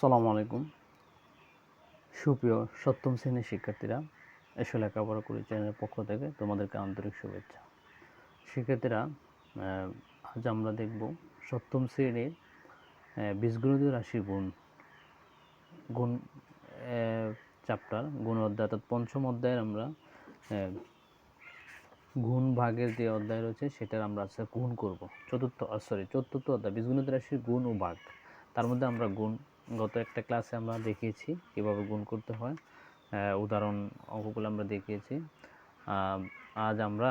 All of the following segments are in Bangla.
আসসালামু আলাইকুম। সুপ্রিয় সপ্তম শ্রেণীর শিক্ষার্থীরা, এসো লেখাপড়া করি চ্যানেলের পক্ষ থেকে তোমাদেরকে আন্তরিক শুভেচ্ছা। শিক্ষার্থীরা, আজ আমরা দেখব সপ্তম শ্রেণীর বীজগণিতীয় রাশির গুণ চ্যাপ্টার, গুণ অধ্যায়, অর্থাৎ পঞ্চম অধ্যায়ের আমরা গুণ ভাগের যে অধ্যায় রয়েছে সেটার আমরা আজকে গুণ করব। চতুর্থ অধ্যায় বীজগণিত রাশির গুণ ও ভাগ। তার মধ্যে আমরা গত একটা ক্লাসে আমরা দেখিয়েছি কীভাবে গুণ করতে হয়, উদাহরণ অঙ্কগুলো আমরা দেখিয়েছি। আজ আমরা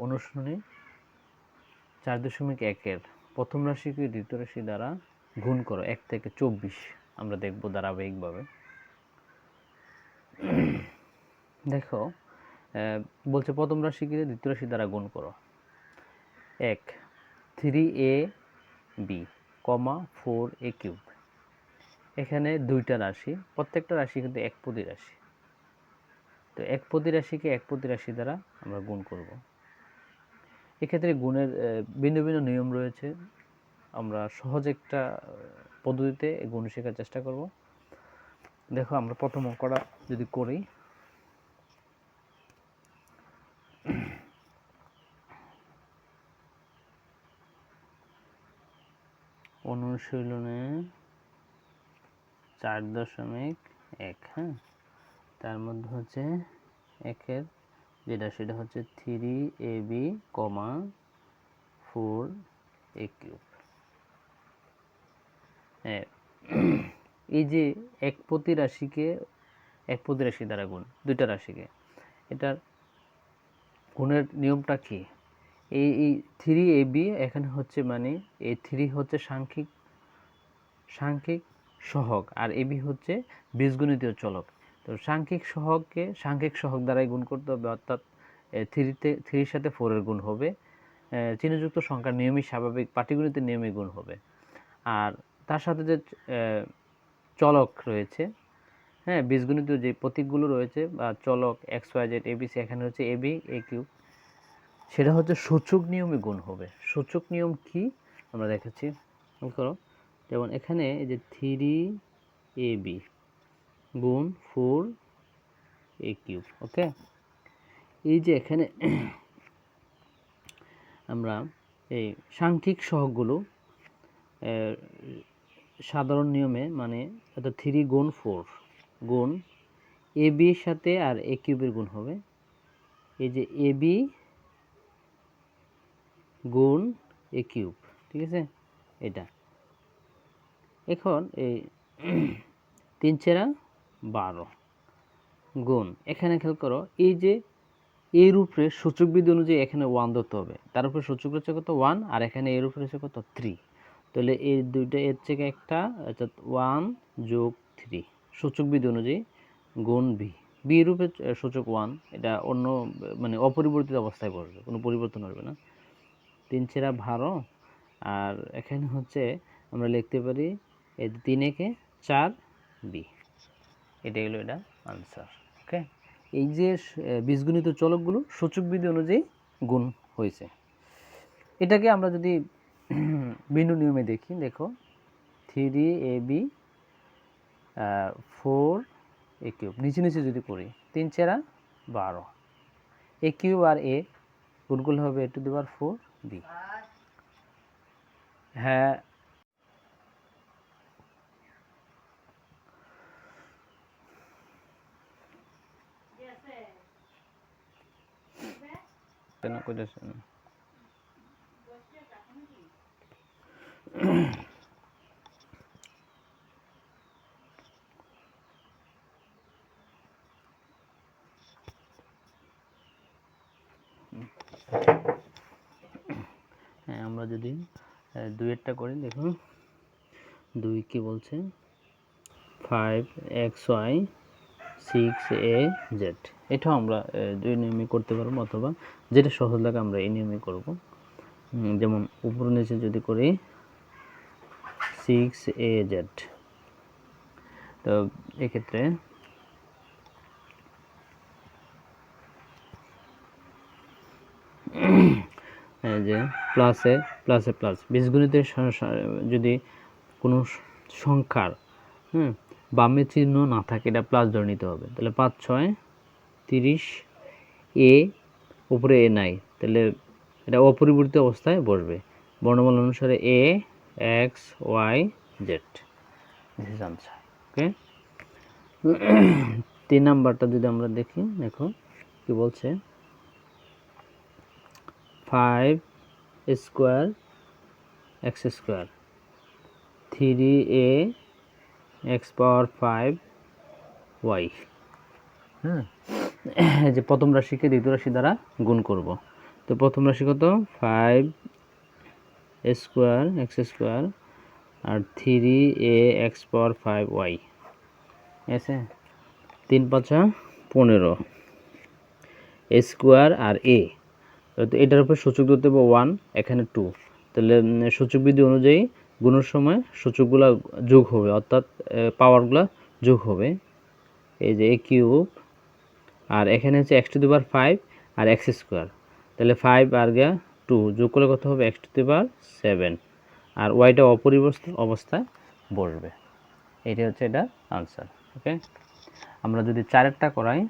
অনুশীলনী 4.1-এর প্রথম রাশিকে দ্বিতীয় রাশি দ্বারা গুণ করো 1 থেকে 24 আমরা দেখব ধারাবাহিকভাবে। দেখো, বলছে প্রথম রাশিকে দ্বিতীয় রাশি দ্বারা গুণ করো। 1 3ab, 4a³। এখানে দুইটা রাশি, প্রত্যেকটা রাশি কিন্তু একপদী রাশি। তো একপদী রাশিকে একপদী রাশি দ্বারা আমরা গুণ করব। এক্ষেত্রে গুণের ভিন্ন ভিন্ন নিয়ম রয়েছে। আমরা সহজ একটা পদ্ধতিতে গুণ শেখার চেষ্টা করব। দেখো, আমরা প্রথম অঙ্কটা যদি করি, অনুশীলনে 4.1, হ্যাঁ, তার মধ্যে হচ্ছে একের যেটা সেটা হচ্ছে 3ab, 4a³। এই যে একপদী রাশিকে একপদী রাশি দ্বারা গুণ, দুইটা রাশিকে, এটার গুণের নিয়মটা কি? এই 3ab এখানে হচ্ছে, মানে এই 3 হচ্ছে সাংখ্যিক সহগ, আর ab হচ্ছে বীজগণিতীয় চলক। তো সাংখ্যিক সহগকে সাংখ্যিক সহগ দ্বারাই গুণ করতে হবে, অর্থাৎ 3-র সাথে 4-এর গুণ হবে। চিহ্নযুক্ত সংখ্যার নিয়মই স্বাভাবিক পাটিগণিতের নিয়মে গুণ হবে। আর তার সাথে যে চলক রয়েছে, হ্যাঁ, বীজগণিতীয় যে প্রতীকগুলো রয়েছে বা চলক XYZ ABC, এখানে হচ্ছে ab, a³, সেটা হচ্ছে সূচক নিয়মে গুণ হবে। সূচক নিয়ম কি আমরা দেখাচ্ছি, করো। যেমন এখানে এই যে 3ab গুণ 4a³, ওকে। এই যে এখানে আমরা এই সাংখ্যিক সহগগুলো সাধারণ নিয়মে, মানে অর্থাৎ 3 গুণ 4 গুণ ab এর সাথে আর a³ গুণ হবে। এই যে ab গুণ a³, ঠিক আছে, এটা। এখন এই 3×12 গুণ, এখানে খেয়াল করো, এই যে এর উপরে সূচক বিধি অনুযায়ী এখানে 1 ধরতে হবে। তার উপরে সূচক রয়েছে কত? 1, আর এখানে এর উপরে রয়েছে কত? 3। তাহলে এই দুইটা এর থেকে একটা, অর্থাৎ 1 যোগ 3 সূচক বিধি অনুযায়ী গুণ বি এর উপরে সূচক 1, এটা অন্য, মানে অপরিবর্তিত অবস্থায় পড়বে, কোনো পরিবর্তন হবে না। 3×12, আর এখানে হচ্ছে আমরা লিখতে পারি এই 3 × 4b। এটাই হলো এটা আনসার, ওকে। এই যে বীজগণিত চলকগুলো সূচক বিধি অনুযায়ী গুণ হয়েছে। এটাকে আমরা যদি ভিন্ন নিয়মে দেখি, দেখো 3ab 4a³, নিচে নিচে যদি করি 3×12, a³ আর a গুণ করলে হবে a⁴b। হ্যাঁ, কেন কইতেছেন? হ্যাঁ, আমরা যদি 2-এরটা করি, দেখুন 2 কি বলছে, 5xy 6az। এটাও আমরা 2 নিয়মে করতে পারবো, অথবা যেটা সহজ লাগে আমরা এই নিয়মে করব। যেমন উপর নিচে যদি করি 6az, তো এক্ষেত্রে যে প্লাসে প্লাস, বীজগণিতের যদি কোনো সংখ্যার বামে চিহ্ন না থাকে এটা প্লাস ধরে নিতে হবে। তাহলে 5 6 30, এ উপরে এ নাই, তাহলে এটা অপরিবর্তিত অবস্থায় বসবে। বর্ণমালা অনুসারে A X Y Z, this is answer. Okay, 3 নাম্বারটা যদি আমরা দেখি, দেখো কি বলছে, 5 square x square 3a x power 5 y. যে প্রথম রাশিকে দ্বিতীয় রাশি দ্বারা গুণ করব। তো প্রথম রাশি কত, 5 স্কোয়ার এক্স স্কোয়ার আর 3a এক্স পাওয়ার 5 ওয়াই, আছে 3 5 15 স্কোয়ার আর এ, তো এটার উপর সূচক ধরতে হবে 1, এখানে 2, তাহলে সূচক বিধি অনুযায়ী গুণের সময় সূচকগুলো যোগ হবে, অর্থাৎ পাওয়ারগুলো যোগ হবে। এই যে এ কিউব আর এখানে হচ্ছে এক্স টু দি পাওয়ার 5 আর এক্স স্কোয়ার, তাহলে 5 আর 2 যোগ করলে কত হবে, এক্স টু দি পাওয়ার 7, আর ওয়াইটা অপরিবর্তিত অবস্থায় বসবে। এইটা হচ্ছে এটা আনসার। ওকে, আমরা যদি 4-এরটা করাই,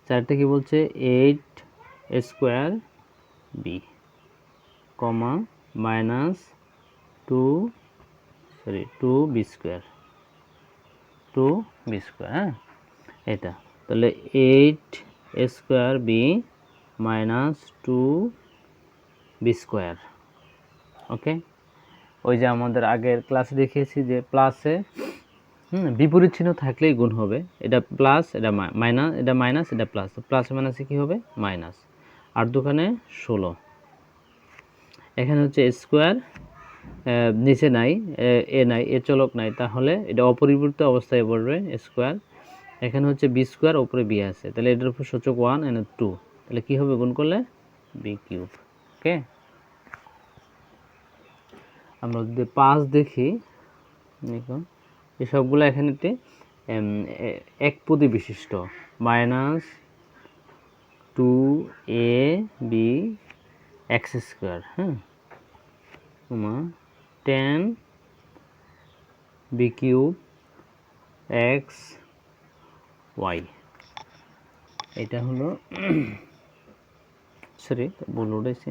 চারটা কি বলছে, 8 square B comma minus 2b square, 2b square, হ্যাঁ এটা, তাহলে 8 square B minus 2b square. Okay, ওই যে আমাদের আগের ক্লাসে দেখিয়েছি যে প্লাসে বিপরীত চিহ্ন থাকলেই গুণ হবে, এটা প্লাস এটা মাইনাস, এটা মাইনাস এটা প্লাস, তো প্লাস মাইনাসে কী হবে, মাইনাস। আর দোকানে 16, এখানে হচ্ছে স্কোয়ার, নিচে নাই এ নাই, এ চলক নাই, তাহলে এটা অপরিবর্তিত অবস্থায় পড়বে স্কোয়ার। এখানে হচ্ছে বি স্কোয়ার, উপরে বি আছে, তাহলে এটার উপর সূচক 1 এনে 2, তাহলে কী হবে গুণ করলে, বি কিউব। ওকে, আমরা যদি 5 দেখি, দেখুন এই সবগুলো এখানেতে এক পদী বিশিষ্ট, মাইনাস 2ab এক্স স্কোয়ার, হ্যাঁ 10b কিউব এক্স ওয়াই, এটা হলো সরি ভুল উঠেছে,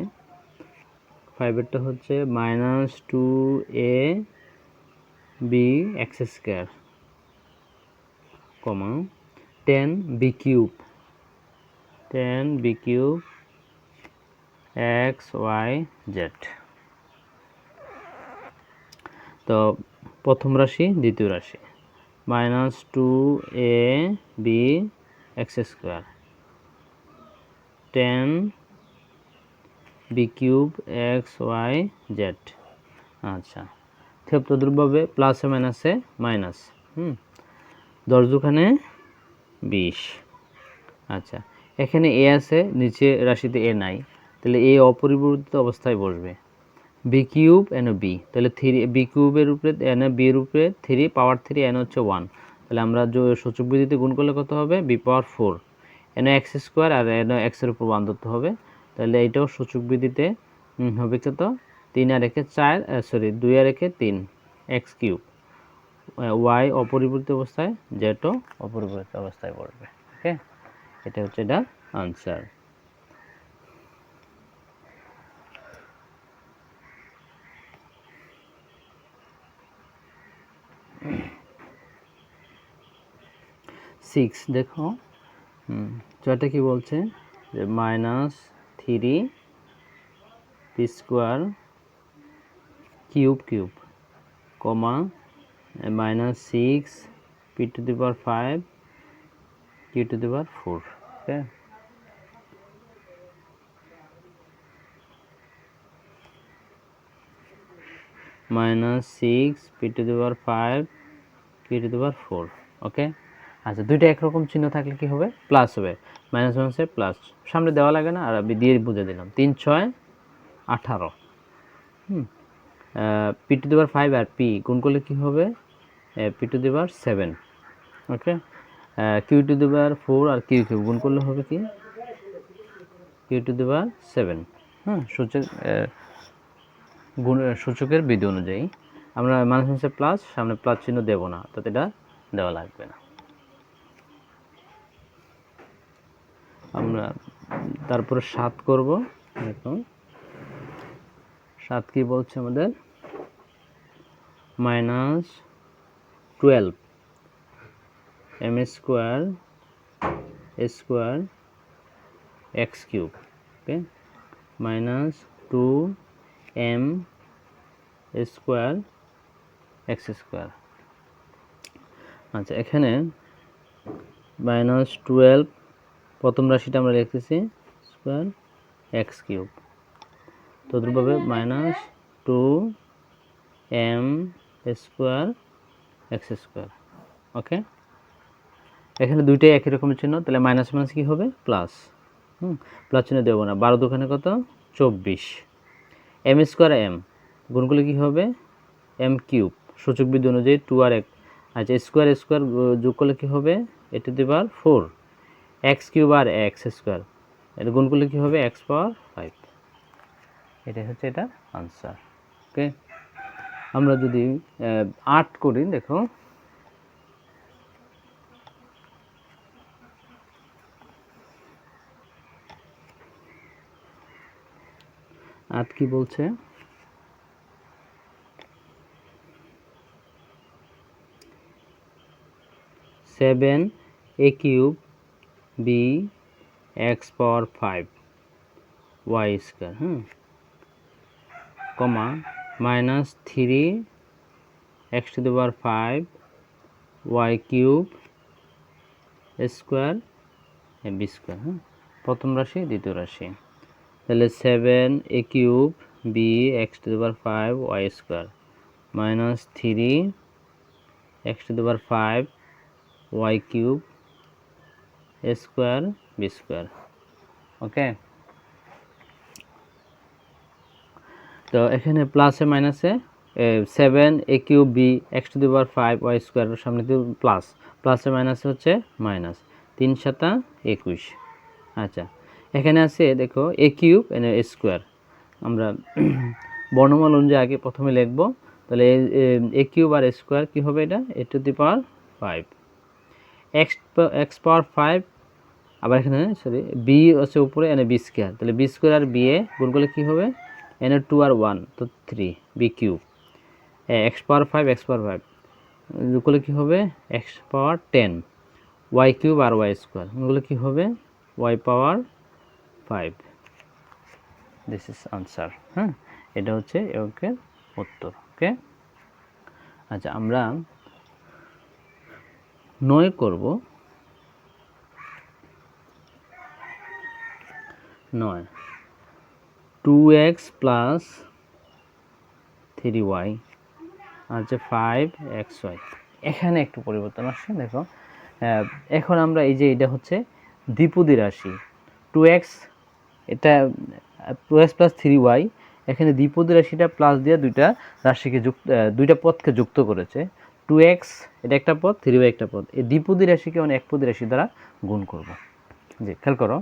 5-এরটা হচ্ছে minus 2ab x square comma 10b cube x Y z. তো প্রথম রাশি দ্বিতীয় রাশি, minus 2ab x square 10b cube x Y z. আচ্ছা, তদ্রূপভাবে প্লাসে মাইনাসে মাইনাস, 10 দুখানে 20। আচ্ছা, এখানে এ আছে, নিচে রাশিতে এ নাই, তাহলে এ অপরিবর্তিত অবস্থায় বসবে। বি কিউব এন বি, তাহলে 3 বি কিউবের উপরে এন বির উপরে 3 পাওয়ার 3 এন হচ্ছে 1, তাহলে আমরা সূচক বিধিতে গুণ করলে কত হবে, বি পাওয়ার 4 এন এক্স স্কোয়ার আর এন এক্সের উপর 1 ধরতে হবে, তাহলে এইটাও সূচক বিধিতে হবে কত, 3 আর 1 4 2 আর 1 3 এক্স কিউব, ওয়াই অপরিবর্তিত অবস্থায়, জেডও অপরিবর্তিত অবস্থায় পড়বে। ওকে, এটা হচ্ছে এটা আনসার। সিক্স দেখো, ছয়টা কি বলছে, যে minus 3 P square cube comma minus 6 P to the power 5 Q to the power 4। Okay, minus 6 P to the power 5 Q to the power 4। Okay, আচ্ছা, দুইটা একরকম চিহ্ন থাকলে কি হবে, প্লাস হবে, মাইনাস মাইনাসে প্লাস, সামনে দেওয়া লাগে না, আর আমি দিয়ে বুঝে দিলাম, 3 6 18, পি টু দি পাওয়ার 5 আর পি গুণ করলে কী হবে, P to the power 7। Okay, Q to the power 4 আর কিউ কিউ গুণ করলে হবে কি, কিউ টু দি পাওয়ার 7। সূচক গুণ সূচকের বিধি অনুযায়ী আমরা মাইনাস মাইনাসে প্লাস, সামনে প্লাস চিহ্ন দেব না, অর্থাৎ এটা দেওয়া লাগবে না। আমরা তারপরে 7 করব। দেখুন 7 কি বলছে আমাদের, -12 m square square x cube, okay, -2m square x square. আচ্ছা, এখানে -12 প্রথম রাশিটা আমরা লিখতেছি স্কোয়ার x কিউব, তদ্রূপভাবে -2m square x square. Okay, এখানে দুইটাই একই রকমের চিহ্ন, তাহলে মাইনাস মাইনাস কী হবে, প্লাস। প্লাস চিহ্ন দেবো না, 12 দোকানে কত, 24। এম স্কোয়ার এম গুণ করলে কী হবে, এম কিউব, সূচক বিধি অনুযায়ী 2 আর 1। আচ্ছা, স্কোয়ার স্কোয়ার যোগ করলে কী হবে, A to the power 4, X cube আর এক্স স্কোয়ার, এটা গুণ করলে কী হবে, x পাওয়ার 5। এটাই হচ্ছে এটা আনসার। ওকে, আমরা যদি 8 করি, দেখো 8 কি বলছে, seven A cube B X power 5 Y square, comma -3 x to the power 5 Y cube square B square. প্রথম রাশি, দ্বিতীয় রাশি, তাহলে 7 A cube B X to the power 5 Y square -3 x to the power 5 Y cube square B square. Okay, তো এখানে প্লাসে মাইনাসে 7 A cube B X to the power 5 Y স্কোয়ারের সামনে তো প্লাস, প্লাসে মাইনাসে হচ্ছে মাইনাস, 3 7 21। আচ্ছা, এখানে আছে দেখো এ কিউব এনে স্কোয়ার, আমরা বর্ণমালা অনুযায়ী আগে প্রথমে লিখব, তাহলে এ কিউব আর স্কোয়ার কী হবে, এটা এ to the power 5, x power 5, আবার এখানে সরি বি হচ্ছে উপরে, এনে বি স্কোয়ার, তাহলে B square R B A গুণ করলে কী হবে, এনে 2 আর 1 তো 3 B cube, x power 5 x power 5 যোগ করলে কী হবে, এক্স পাওয়ার 10 ওয়াই কিউব আর ওয়াই স্কোয়ার গুণ করলে কী হবে, y power 5। This is answer. এটা হচ্ছে অঙ্কের উত্তর। ওকে, আচ্ছা, আমরা 9 করব। 9 2x প্লাস 3y আর যে 5xy, এখানে একটু পরিবর্তন আসছে। দেখো এখন আমরা এই যে এটা হচ্ছে দ্বিপদী রাশি 2x, এটা 2x প্লাস 3y, এখানে দ্বিপদী রাশিটা প্লাস দিয়ে দুইটা রাশিকে দুইটা পদকে যুক্ত করেছে। 2x এটা একটা পদ, 3y একটা পদ, এই দ্বিপদী রাশিকে মানে একপদী রাশি দ্বারা গুণ করব। জি, খেয়াল করো,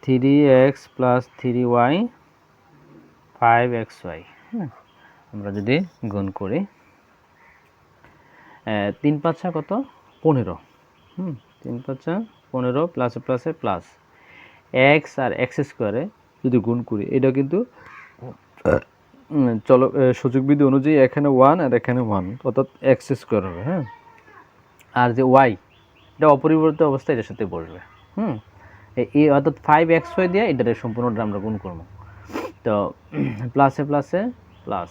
3x প্লাস 3y 5xy, আমরা যদি গুণ করি 3 5 কত, 15, 3 5 15 প্লাসে প্লাসে প্লাস, এক্স আর এক্স স্কোয়ারে যদি গুণ করি, এটা কিন্তু চলো সূচক বিধি অনুযায়ী এখানে 1 আর এখানে 1, অর্থাৎ এক্স স্কোয়ার হবে। আর যে ওয়াই, এটা অপরিবর্তিত অবস্থায় এটার সাথে বসবে। এই অর্থাৎ 5xy দিয়ে এটাতে সম্পূর্ণটা আমরা গুণ করবো। তো প্লাসে প্লাসে প্লাস,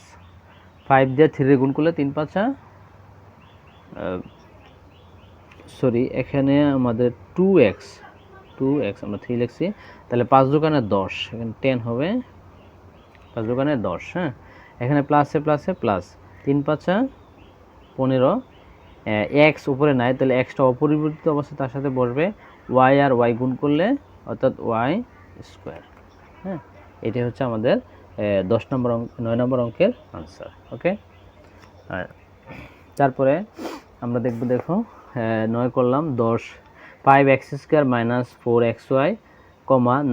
5 দিয়ে 3 গুণ করলে 3 5 সরি এখানে আমাদের 2x আমরা 3 লিখছি, তাহলে 5 দোকানে 10, এখানে 10 হবে, 5 দোকানে 10। এখানে প্লাসে প্লাসে প্লাস, 3 5 15, এক্স উপরে নাই, তাহলে এক্সটা অপরিবর্তিত অবস্থায় তার সাথে বসবে, ওয়াই আর ওয়াই গুণ করলে অর্থাৎ ওয়াই স্কোয়ার। এটাই হচ্ছে আমাদের 9 নম্বর অঙ্কের আনসার। ওকে, আর তারপরে আমরা দেখো 9 করলাম, 10 5x square minus 4xy,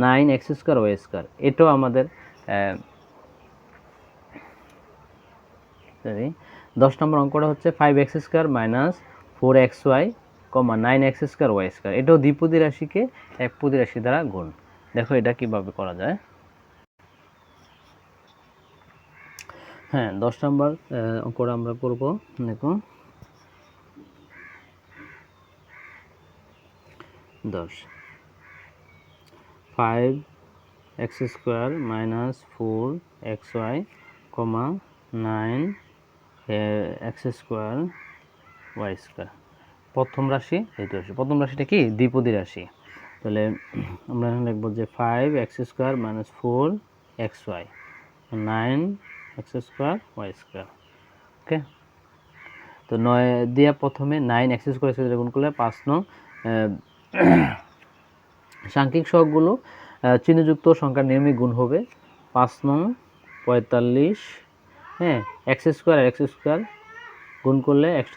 9x square y square, এটাও আমাদের সরি 10 নম্বর অঙ্কটা হচ্ছে 5x square minus 4xy, 9x square y square. এটাও দ্বিপদী রাশিকে একপদী রাশি দ্বারা গুণ। দেখো এটা কিভাবে করা যায়। হ্যাঁ 10 নম্বর অঙ্কটা আমরা করব। দেখো 10 5x square minus 4xy, 9x square y square. প্রথম রাশি দ্বিতীয় রাশি। প্রথম রাশিটা কি দ্বিপদী রাশি, তাহলে আমরা এখানে লিখব যে 5x square minus 4xy, 9x square y square. Okay, তো 9 দিয়ে প্রথমে 9x স্কয়ার সাথে গুণ করলে 5 নং সাংখ্যিক সহগগুলো চিহ্নযুক্ত সংখ্যার নিয়মে গুণ হবে। 5 নং 45, হ্যাঁ x স্কয়ার আর x স্কয়ার গুণ করলে x⁴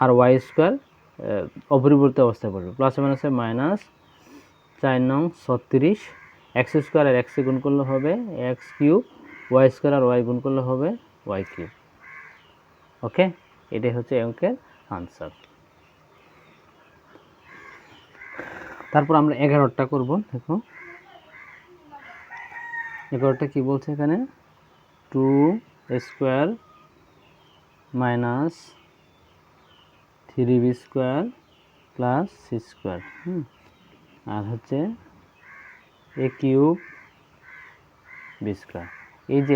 আর y স্কয়ার অপরিবর্তিত অবস্থায় পড়বে। প্লাসে মাইনাসে মাইনাস 4 নং 36, x স্কয়ার আর x গুণ করলে হবে x³ y স্কয়ার আর y গুণ করলে হবে y³। ওকে, এটাই হচ্ছে অঙ্কের আনসার। তারপর আমরা 11টা করব। দেখো 11টা কি বলছে এখানে, 2a square minus 3b square plus c square, আর হচ্ছে a³ b স্কয়ার। এই যে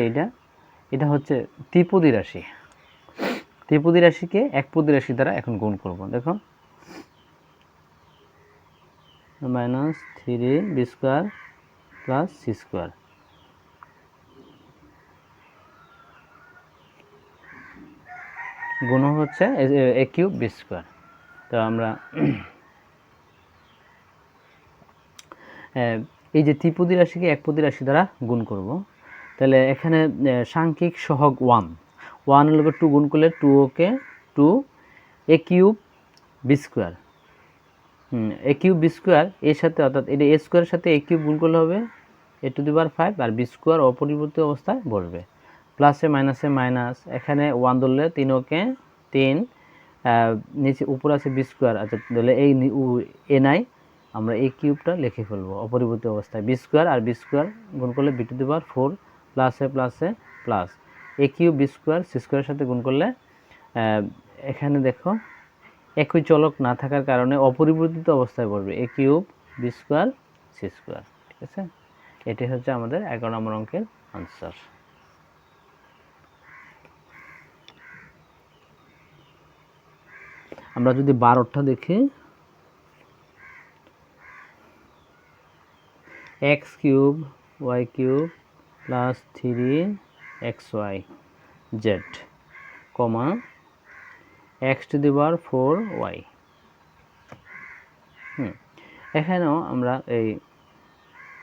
এটা হচ্ছে ত্রিপদী রাশি। ত্রিপদী রাশিকে একপদী রাশি দ্বারা এখন গুণ করব। দেখো minus 3b square plus c square, গুণ হচ্ছে a³ b স্কয়ার। তো আমরা এই যে ত্রিপদী রাশিকে একপদী রাশি দ্বারা গুণ করব, তাহলে এখানে সাংখ্যিক সহগ 1 এর লগে 2 গুণ করলে 2 a³ b square, a³ b square এর সাথে, অর্থাৎ এটা a স্কয়ারের সাথে a³ গুণ করলে হবে a⁵ আর b স্কয়ার অপরিবর্তিত অবস্থায় বসবে। প্লাসে মাইনাসে মাইনাস, এখানে 1 ধরলে 3 নিচে উপরে আছে b স্কয়ার, আচ্ছা তাহলে এই এ নাই, আমরা a³ লিখে ফেলবো অপরিবর্তিত অবস্থায়। b স্কয়ার আর b স্কয়ার গুণ করলে b⁴ প্লাসে প্লাসে plus a³ b square c স্কয়ারের সাথে গুণ করলে, এখানে দেখো একই চলক না থাকার কারণে অপরিবর্তিত অবস্থায় পড়বে a³ b square c square. ঠিক আছে, এটি হচ্ছে আমাদের 11 নম্বর অঙ্কের আনসার। আমরা যদি 12টা দেখি, x³ y³ plus 3xy z, x⁴y। এখানেও আমরা এই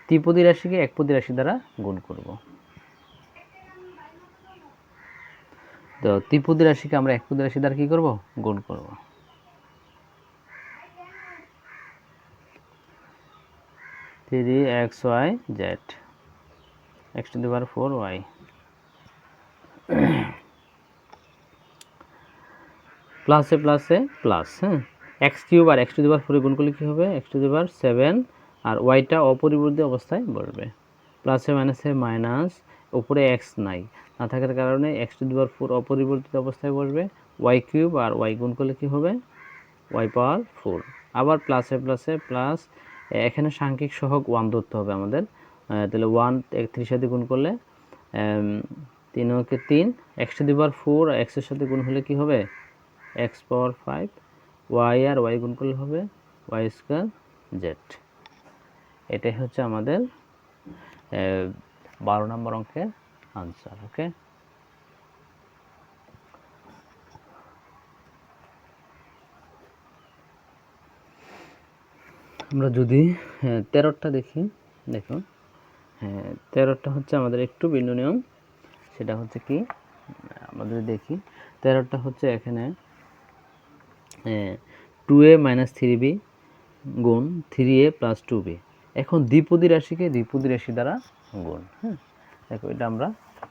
ত্রিপদী রাশিকে একপদী রাশি দ্বারা গুণ করব। তো ত্রিপদী রাশিকে আমরা একপদী রাশি দ্বারা কি করব, গুণ করব। 3xy z, x⁴y। প্লাসে প্লাসে প্লাস, x³ আর x⁴ গুণ করলে কি হবে, x⁷ আর ওয়াইটা অপরিবর্তিত অবস্থায় বসবে। প্লাসে মাইনাসে মাইনাস, উপরে x নাই, না থাকার কারণে x⁴ অপরিবর্তিত অবস্থায় বসবে। y³ আর y গুণ করলে কি হবে, y⁴। আবার প্লাসে প্লাসে প্লাস, এখানে সাংখ্যিক সহগ 1 ধরতে হবে আমাদের। তাহলে 1 3 সাথে গুণ করলে 3 x⁴ আর x এর সাথে গুণ হলে কি হবে x⁵, y আর y গুণ করলে হবে y² z। এটাই হচ্ছে আমাদের 12 নম্বর অঙ্কের আনসার। ওকে, আমরা যদি 13টা দেখি, দেখো 13টা হচ্ছে আমাদের একটু ভিন্ন নিয়ম। সেটা হচ্ছে কি, আমাদের দেখি 13টা হচ্ছে এখানে 2a - 3b গুণ 3a + 2b। এখন দ্বিপদী রাশিকে দ্বিপদী রাশি দ্বারা গুণ। দেখো এটা আমরা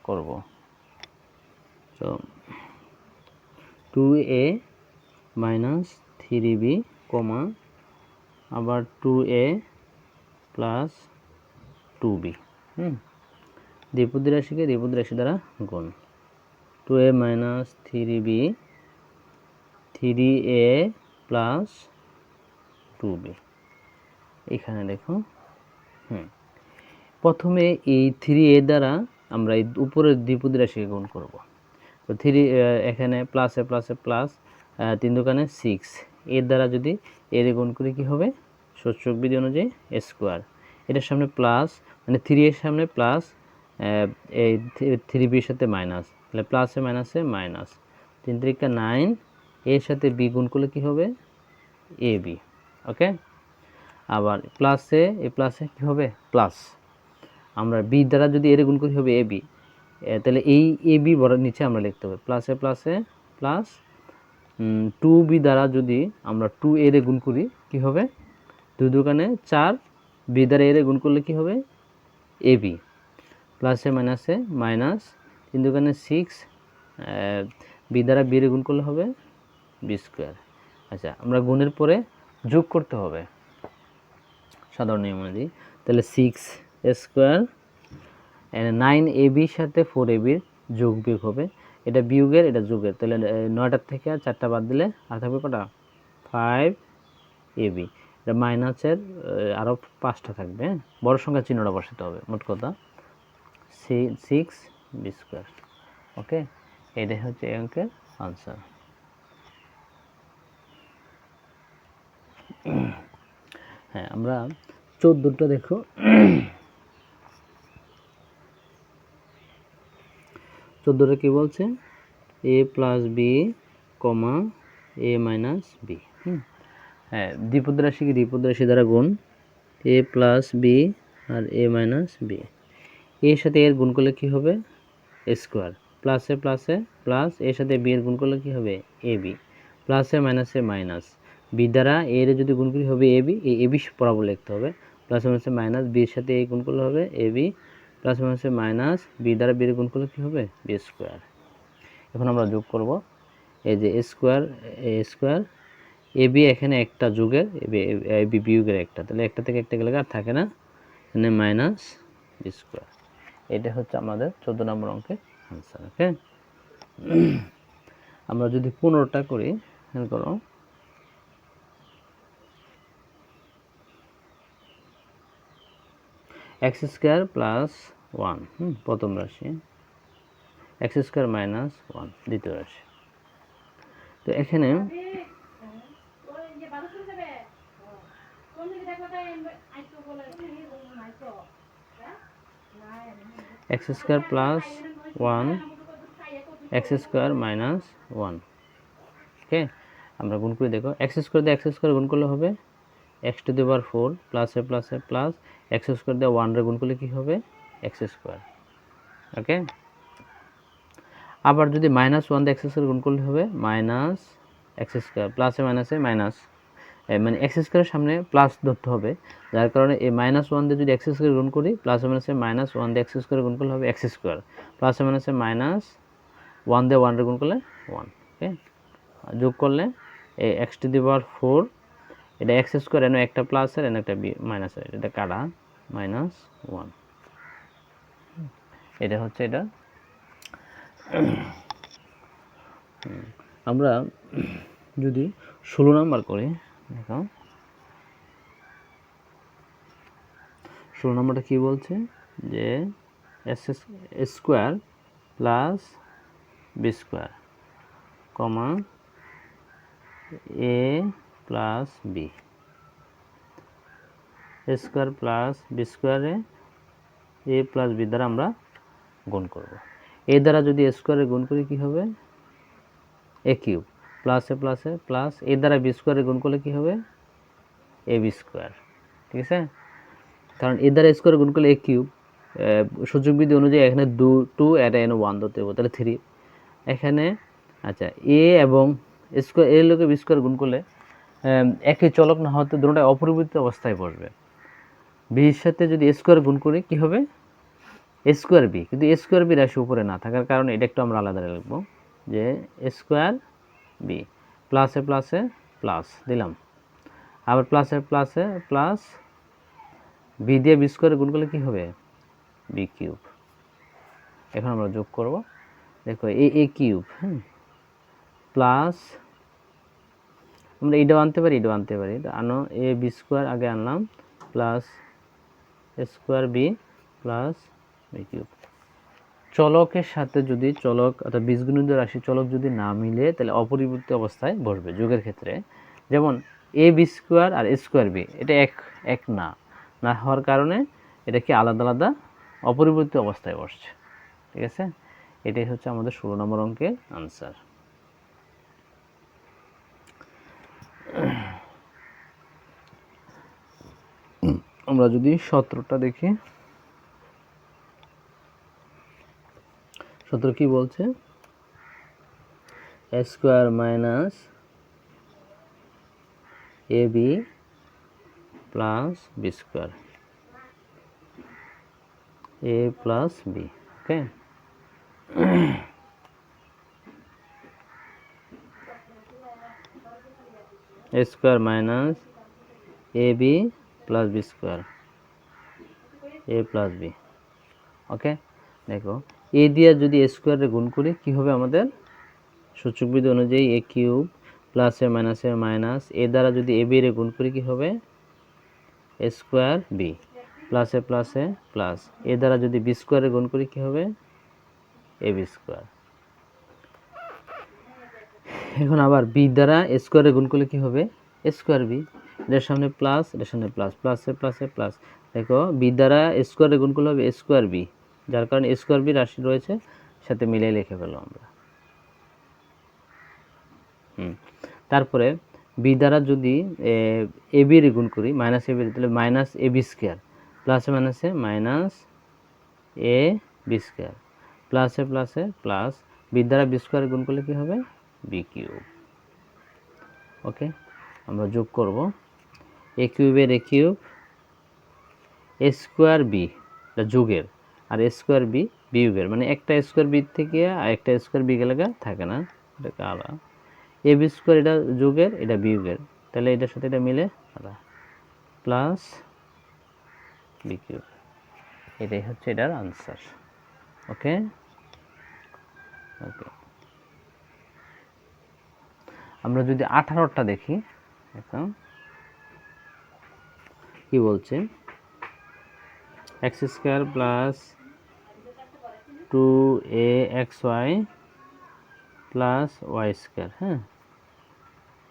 করব। তো 2a মাইনাস 3b কমা আবার 2a প্লাস 2b দ্বিপদী রাশিকে দ্বিপদী রাশি দ্বারা গুণ 2a minus 3b 3a plus 2b এখানে দেখো প্রথমে এই 3a দ্বারা আমরা এই উপরের দ্বিপদী রাশিকে গুণ করব। তো 3 এখানে প্লাসে প্লাসে প্লাস 3 দুগুণে 6 এর দ্বারা যদি এর গুণ করি কি হবে সূচক বিধি অনুযায়ী স্কোয়ার এটার সামনে প্লাস মানে 3 এর সামনে প্লাস এই 3b এর সাথে মাইনাস তাহলে প্লাসে মাইনাসে মাইনাস 3 3 9 এর সাথে b গুণ করলে কি হবে ab ওকে আবার প্লাসে এই প্লাসে কি হবে প্লাস আমরা b দ্বারা যদি এর গুণ করি হবে ab তাহলে এই ab বড় নিচে আমরা লিখতে হবে প্লাসে প্লাসে প্লাস 2b দ্বারা যদি আমরা 2a এর গুণ করি কি হবে 2 দুগুণে 4 b দ্বারা এর গুণ করলে কি হবে ab প্লাসে মাইনাসে মাইনাস 3 দুগুণে 6 b দ্বারা b এর গুণ করলে হবে b স্কয়ার আচ্ছা আমরা গুণের পরে যোগ করতে হবে সাধারণ নিয়ম অনুযায়ী তাহলে 6 স্কয়ার 9ab সাথে 4ab এর যোগ বিয়োগ হবে এটা বিয়োগের এটা যোগের তাহলে 9টার থেকে আর 4টা বাদ দিলে আর থাকবে কটা 5ab এটা মাইনাসের আরো 5টা থাকবে বড় সংখ্যা চিহ্নটা বসাতে হবে মোট কথা 6b স্কয়ার ওকে এটাই হচ্ছে এই অঙ্কের आंसर হ্যাঁ আমরা 14টা দেখো 14টা কি বলছে a plus b comma a minus b হ্যাঁ দ্বিপদ রাশিকে দ্বিপদ রাশি দ্বারা গুণ a প্লাস b আর a মাইনাস b এর সাথে এর গুণ করলে কি হবে স্কয়ার প্লাসে প্লাসে প্লাস এর সাথে b এর গুণ করলে কি হবে ab প্লাসে মাইনাসে মাইনাস b দ্বারা a এর যদি গুণ করি হবে ab এই ab বরাবর লিখতে হবে প্লাস মাইনাসে মাইনাস b এর সাথে a গুণ করলে হবে ab প্লাস মাইনাসে মাইনাস b দ্বারা b এর গুণ করলে কি হবে b স্কয়ার এখন আমরা যোগ করব এই যে স্কয়ার a স্কয়ার ab এখানে একটা যোগের ab বিয়োগের একটা তাহলে একটা থেকে একটা গেলে আর থাকে না মানে মাইনাস b স্কয়ার এটা হচ্ছে আমাদের 14 নম্বর অঙ্কের आंसर ওকে আমরা যদি 15টা করি খেয়াল করো x স্কয়ার প্লাস 1 প্রথম রাশি x স্কয়ার মাইনাস 1 দ্বিতীয় রাশি তো এখানে x square plus 1 x square minus 1 ওকে আমরা গুণ করে দেখো x স্কয়ার দিয়ে x স্কয়ার গুণ করলে হবে x টু দি পাওয়ার 4 প্লাসে প্লাসে প্লাস x স্কয়ার দিয়ে 1 রে গুণ করলে কি হবে x স্কয়ার ওকে আবার যদি মাইনাস 1 দিয়ে x স্কয়ার গুণ করলে হবে মাইনাস x স্কয়ার প্লাসে মাইনাসে মাইনাস মানে x স্কয়ারের সামনে প্লাস ধরতে হবে যার কারণে এই মাইনাস 1 দিয়ে যদি x স্কয়ার গুণ করি প্লাস মাইনাসে মাইনাস 1 দিয়ে x স্কয়ার গুণ করলে হবে x স্কয়ার প্লাস মাইনাসে মাইনাস 1 দিয়ে 1 রে গুণ করলে 1 ওকে যোগ করলে এই x টু দি পাওয়ার 4 এটা x স্কয়ার এর একটা প্লাস এর একটা মাইনাস এর এটা কাটা মাইনাস 1 এটা হচ্ছে এটা আমরা যদি 16 নাম্বার করি দেখো 16 নম্বরটা কি বলছে যে s square plus b square comma a plus b square plus b স্কয়ারে a plus b দ্বারা আমরা গুণ করব a দ্বারা যদি স্কয়ারে গুণ করি কি হবে a কিউব প্লাসে প্লাসে প্লাস a দ্বারা b স্কয়ারে গুণ করলে কি হবে ab স্কয়ার ঠিক আছে কারণ a দ্বারা স্কয়ারে গুণ করলে a কিউব সূচক বিধি অনুযায়ী এখানে 2 এর এন 1 ধরতে হবে তাহলে 3 এখানে আচ্ছা a এবং স্কয়ার এর লগে b স্কয়ার গুণ করলে একই চলক না হতে দুটোটা অপরিবর্তিত অবস্থায় বসবে b এর সাথে যদি a স্কয়ার গুণ করি কি হবে এ স্কোয়ার বি, কিন্তু এ স্কোয়ার বি রাশি উপরে না থাকার কারণে এটা একটু আমরা আলাদা লিখব যে এ স্কোয়ার বি প্লাসে প্লাসে প্লাস দিলাম, আবার প্লাসে প্লাসে প্লাস বি দিয়ে বি স্কোয়ারে গুণ করলে কী হবে বি কিউব। এখন আমরা যোগ করব, দেখো এ কিউব, হ্যাঁ, প্লাস আমরা এটাও আনতে পারি এটাও আনতে পারি, আনো এ বি স্কোয়ার আগে আনলাম plus A square B plus B cube. চলকের সাথে যদি চলক অর্থাৎ বীজগণিত রাশি চলক যদি না মিলে তাহলে অপরিবর্তিত অবস্থায় বসবে যোগের ক্ষেত্রে। যেমন A B square R A square B এটা এক না হওয়ার কারণে এটা কি আলাদা আলাদা অপরিবর্তিত অবস্থায় বসছে। ঠিক আছে, এটাই হচ্ছে আমাদের 16 নম্বর অঙ্কের আনসার। আমরা যদি 17টা দেখি, 17 কি বলছে, এ square minus A B plus B square A plus B. Okay, A square minus A B plus B square A plus B. ওকে, দেখো এ দিয়ে যদি এ স্কোয়ারে গুণ করি কী হবে আমাদের সূচকবিধি অনুযায়ী এ কিউব প্লাসে মাইনাসে মাইনাস, এ দ্বারা যদি এ বি এর গুণ করি কী হবে এ স্কোয়ার বি প্লাসে প্লাসে প্লাস, এ দ্বারা যদি বি স্কোয়ারে গুণ করি কী হবে এ বি স্কোয়ার। এখন আবার বি দ্বারা এ স্কোয়ারে গুণ করলে কী হবে এ স্কোয়ার বি, এটার সামনে প্লাস এটার সামনে প্লাস, প্লাসে প্লাসে প্লাস, দেখো বি দ্বারা এ স্কোয়ারে গুণ করলে হবে এ স্কোয়ার বি, যার কারণে এ স্কোয়ার বি রাশি রয়েছে সাথে মিলিয়ে লিখে পেলাম আমরা। তারপরে বি দ্বারা যদি এ বি এর গুণ করি মাইনাস এ বি, তাহলে মাইনাস এ বি স্কোয়ার প্লাসে মাইনাসে মাইনাস এ বি স্কোয়ার প্লাসে প্লাসে প্লাস, বি দ্বারা বি স্কোয়ার গুণ করলে কী হবে বি কিউব। ওকে, আমরা যোগ করব এ কিউবের এ কিউব এ স্কোয়ার বি যোগের আর এ স্কোয়ার বি বিয়োগের, মানে একটা স্কোয়ার বি থেকে আর একটা স্কোয়ার বি গেলে থাকে না, এটাকে আলাদা, এ বি স্কোয়ার এটা যোগের এটা বিয়োগের, তাহলে এটার সাথে এটা মিলে আলাদা প্লাস বি কিউব। এটাই হচ্ছে এটার আনসার। ওকে ওকে, আমরা যদি 18টা দেখি, এখন কি বলছে x square plus 2axy plus y square, হ্যাঁ,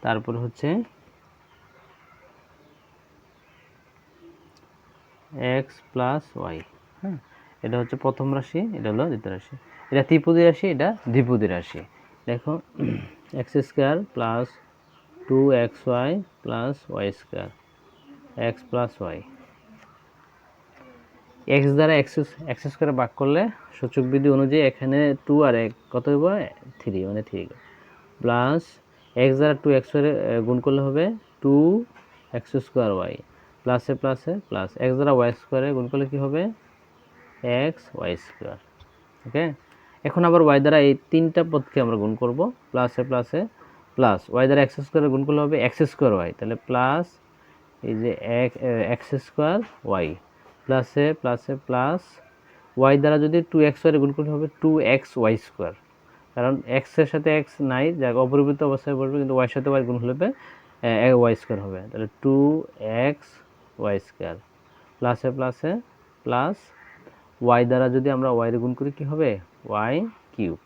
তারপর হচ্ছে এক্স প্লাস ওয়াই, হ্যাঁ, এটা হচ্ছে প্রথম রাশি, এটা হলো দ্বিতীয় রাশি, এটা ত্রিপদী রাশি এটা দ্বিপদী রাশি। দেখো x square plus 2xy plus y square x plus y, x দ্বারা এক্স স্কোয়ারে ভাগ করলে সূচক বিধি অনুযায়ী এখানে 2 আর 1 কত হবে 3, মানে 3 প্লাস এক্স দ্বারা 2x গুণ করলে হবে 2x স্কোয়ার ওয়াই প্লাসে প্লাসে প্লাস, এক্স দ্বারা ওয়াই স্কোয়ারে গুণ করলে কী হবে এক্স ওয়াই স্কোয়ার। ওকে, এখন আবার ওয়াই দ্বারা এই তিনটা পদকে আমরা গুণ করব প্লাসে প্লাসে প্লাস, ওয়াই দ্বারা এক্স স্কোয়ারে গুণ করলে হবে এক্স স্কোয়ার ওয়াই, তাহলে প্লাস এই যে এক্স স্কোয়ার ওয়াই প্লাসে প্লাসে প্লাস, ওয়াই দ্বারা যদি 2x ওয়াই গুণ করতে হবে 2x ওয়াই স্কোয়ার, কারণ এক্সের সাথে এক্স নাই যা অপরিবর্তিত অবস্থায় বসবে, কিন্তু ওয়াইয়ের সাথে ওয়াই গুণ হলে ওয়াই স্কোয়ার হবে, তাহলে 2x ওয়াই স্কোয়ার প্লাসে প্লাসে প্লাস, ওয়াই দ্বারা যদি আমরা ওয়াই গুণ করি কী হবে ওয়াই কিউব।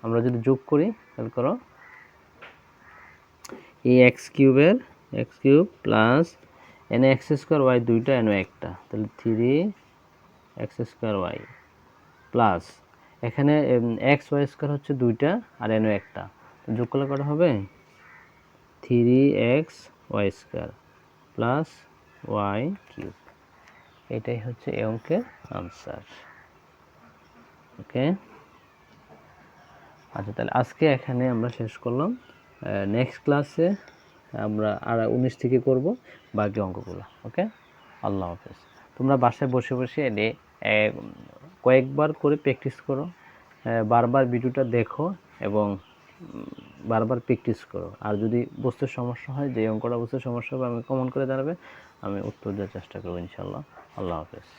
আমরা যদি যোগ করি তাহলে করো এই এক্স কিউবের এক্স কিউব প্লাস এনে এক্স স্কোয়ার ওয়াই দুইটা এনে একটা, তাহলে 3x স্কোয়ার ওয়াই প্লাস এখানে এক্স ওয়াই স্কোয়ার হচ্ছে দুইটা আর এনে একটা, যোগ করলে কটা হবে 3x y square plus y cube. এটাই হচ্ছে এই অঙ্কের আনসার। ওকে, আচ্ছা তাহলে আজকে এখানে আমরা শেষ করলাম, নেক্সট ক্লাসে আমরা আর 19 থেকে করব বাকি অঙ্কগুলো। ওকে, আল্লাহ হাফেজ। তোমরা বাসায় বসে বসে কয়েকবার করে প্র্যাকটিস করো, বারবার ভিডিওটা দেখো এবং বারবার প্র্যাকটিস করো। আর যদি বুঝতে সমস্যা হয়, যে অঙ্কটা বুঝতে সমস্যা হবে, আমি কমেন্ট করে জানাবে, আমি উত্তর দেওয়ার চেষ্টা করবো ইনশাআল্লাহ। আল্লাহ হাফেজ।